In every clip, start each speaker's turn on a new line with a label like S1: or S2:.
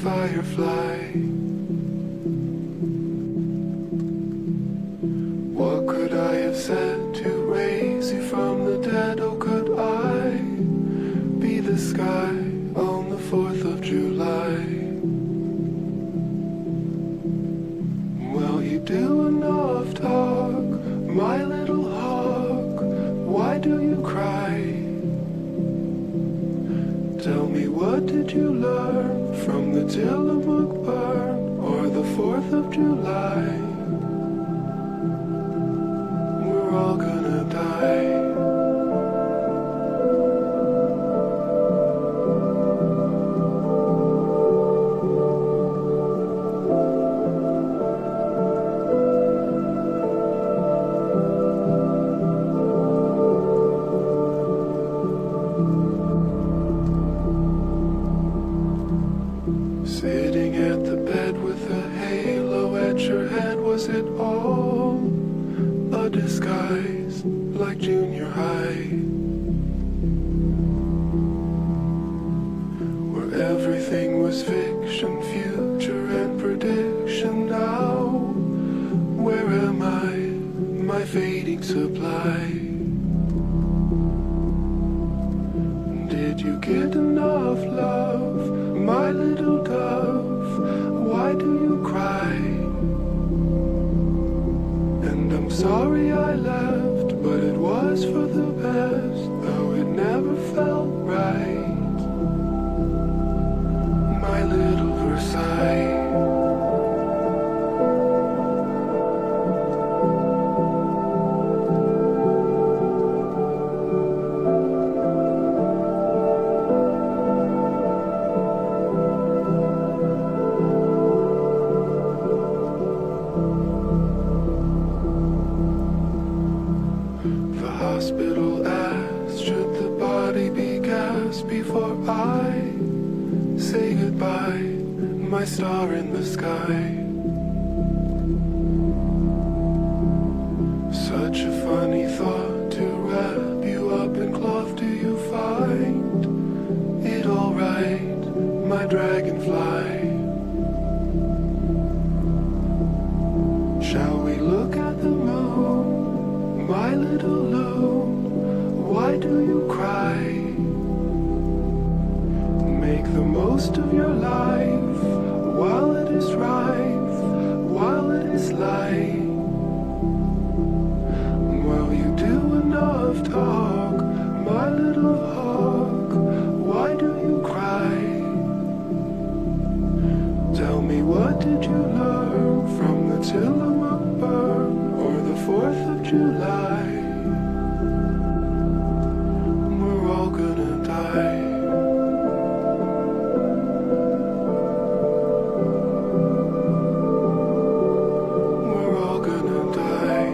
S1: Firefly, what could I have said to raise you from the dead? Oh, could I be the sky on the 4th of July? Well, you do enough talk, my little hawk. Why do you cry? Tell me, what did you learn from the Tillamook burn or the 4th of July? We're all gonna die. Sitting at the bed with a halo at your head, was it all a disguise like junior high? Where everything was fiction, future and prediction. Now, where am I, my fading supply? Did you get enough love, my little dove? Why do you cry? And I'm sorry I left, but it was for the best, though it never felt right. My little Versailles. Hospital asked, should the body be gassed before I say goodbye, my star in the sky? Such a funny thought to wrap you up in cloth. Do you find it alright, my dragonfly? Shall we look at the moon, my little loon? Why do you cry? Make the most of your life while it is rife, while it is light. Well, you do enough talk, my little hawk. Why do you cry? Tell me, what did you learn from the Tillamook burn or the 4th of July? We're all gonna die. We're all gonna die.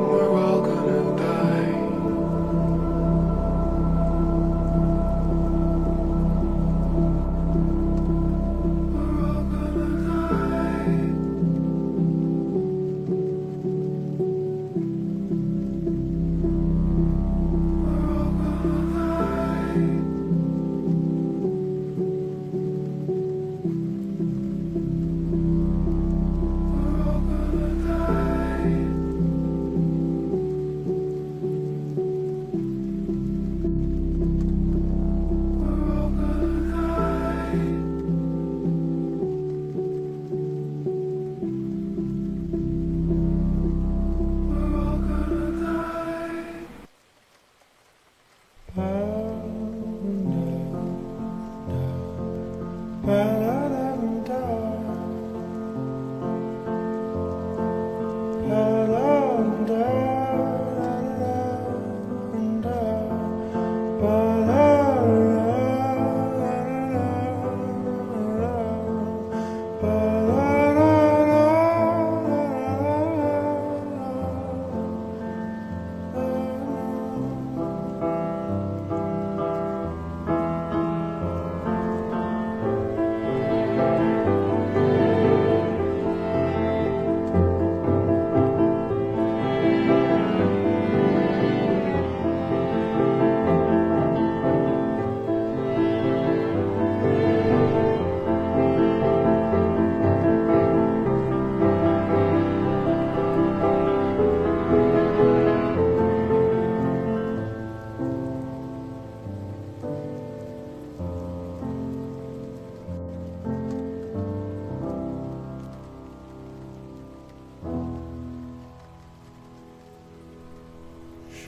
S1: We're all gonna die. We're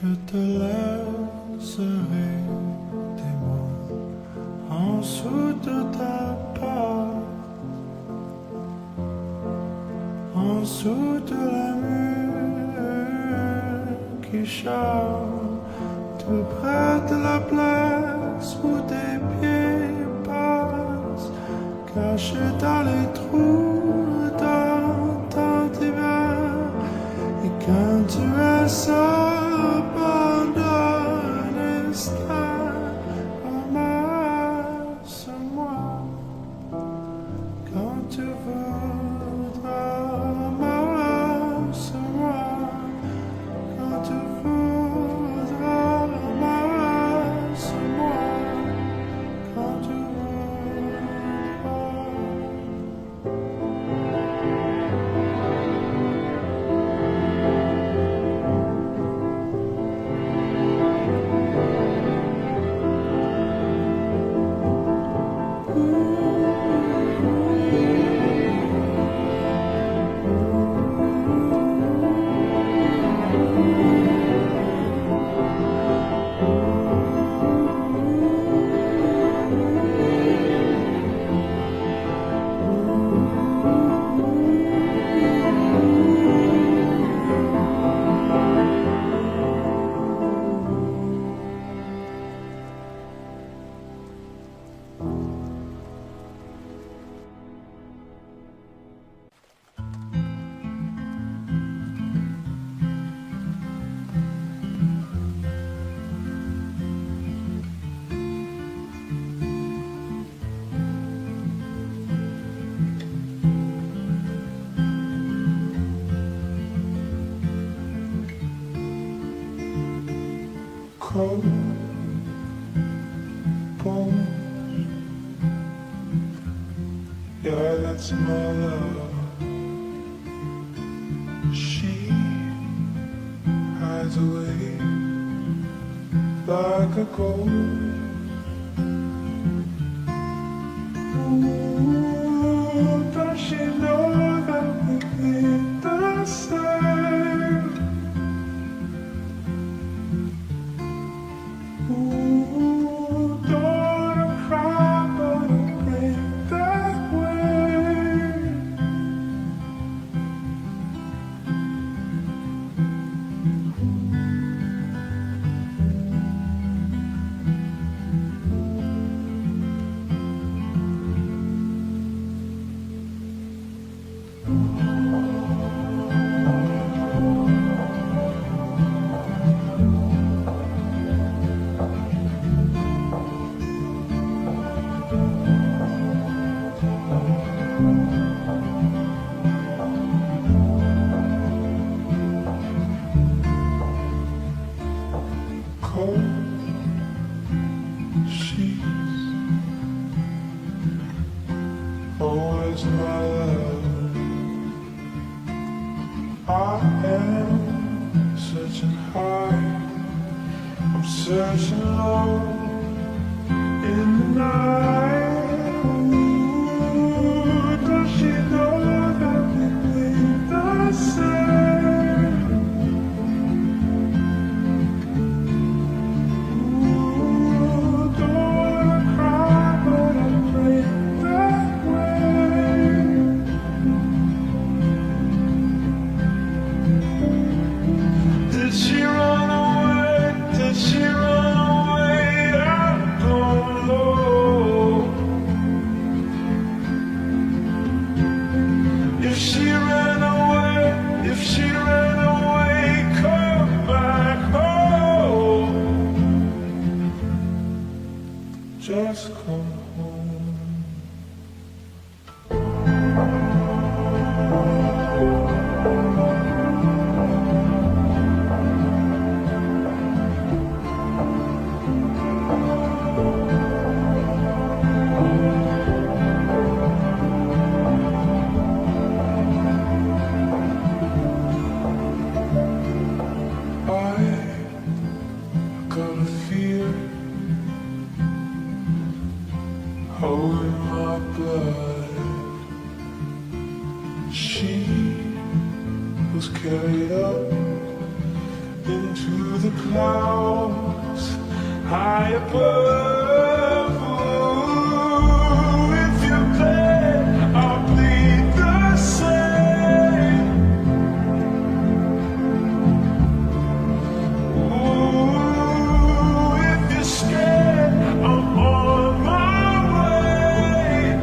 S1: Je te laisserai des mots en dessous de ta porte, en dessous de la mur qui chante, tout près de la place où tes pieds passent, caché dans les trous dans ton hiver. Et quand tu es seul, abandonné, ramasse-moi quand tu voudras, ramasse-moi quand tu voudras, ramasse-moi quand tu cold bones. Yeah, that's my love. She hides away like a ghost. Ooh, does she know that we think the same? Ooh, don't cry, but it ain't that way. Cold sheets, always my love. I am searching high, I'm searching low in the night. Ooh, does she know that we think the same? Just come home. I got a fear holding my blood. She was carried up into the clouds high above. Ooh, if you play, I'll bleed the same. Ooh, if you're scared, I'm on my way.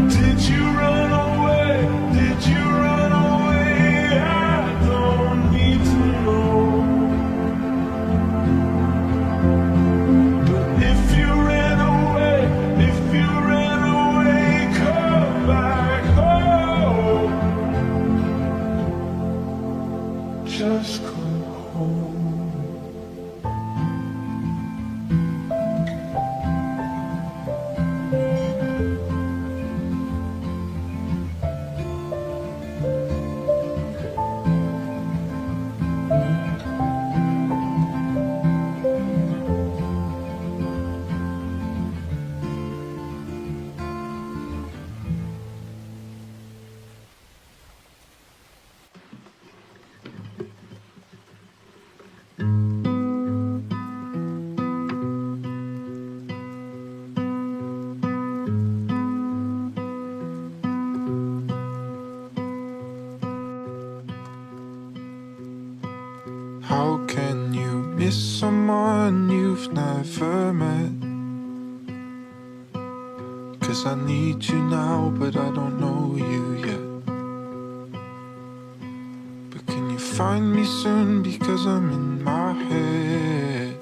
S1: Did you run away? Did you run away? I don't need to know. But if you ran away, come back home. Just come home. How can you miss someone you've never met? 'Cause I need you now, but I don't know you yet. But can you find me soon, because I'm in my head?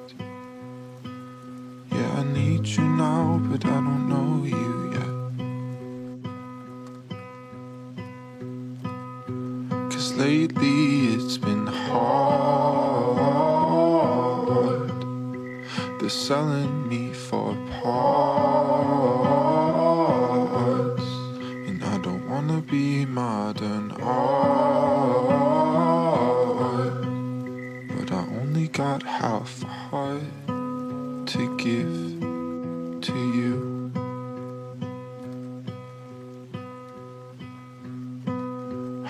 S1: Yeah, I need you now, but I don't know you yet. 'Cause lately it's been hard. They're selling me for parts, and I don't wanna be modern art. But I only got half a heart to give to you.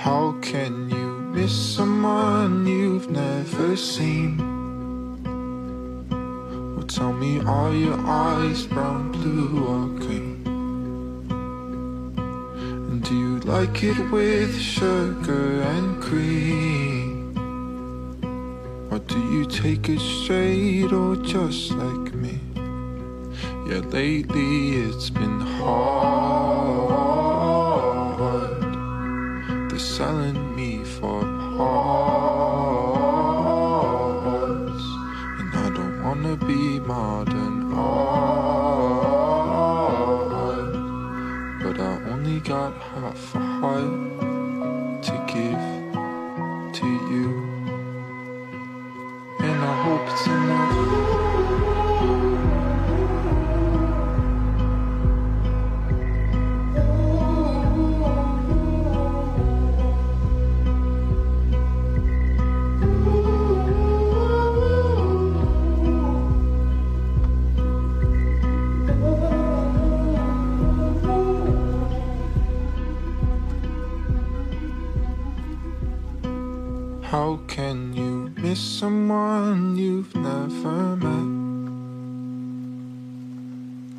S1: How can you miss someone you've never seen? Well, tell me, are your eyes brown, blue, or green? And do you like it with sugar and cream? Or do you take it straight, or just like me? Yeah, lately it's been hard. They're selling me for parts, and I don't wanna be modern art. But I only got half a heart to give to you, and I hope it's enough. How can you miss someone you've never met?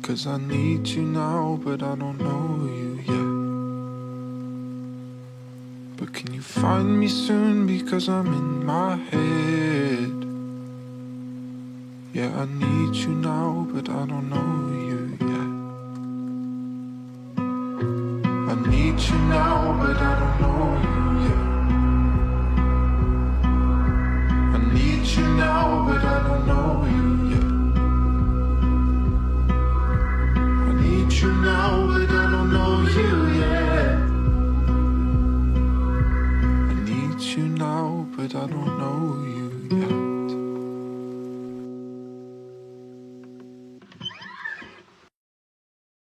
S1: 'Cause I need you now, but I don't know you yet. But can you find me soon, because I'm in my head? Yeah, I need you now, but I don't know you yet. I need you now, but I don't know you yet. I need you now, but I don't know you yet. I need you now, but I don't know you yet. I need you now, but I don't know you yet.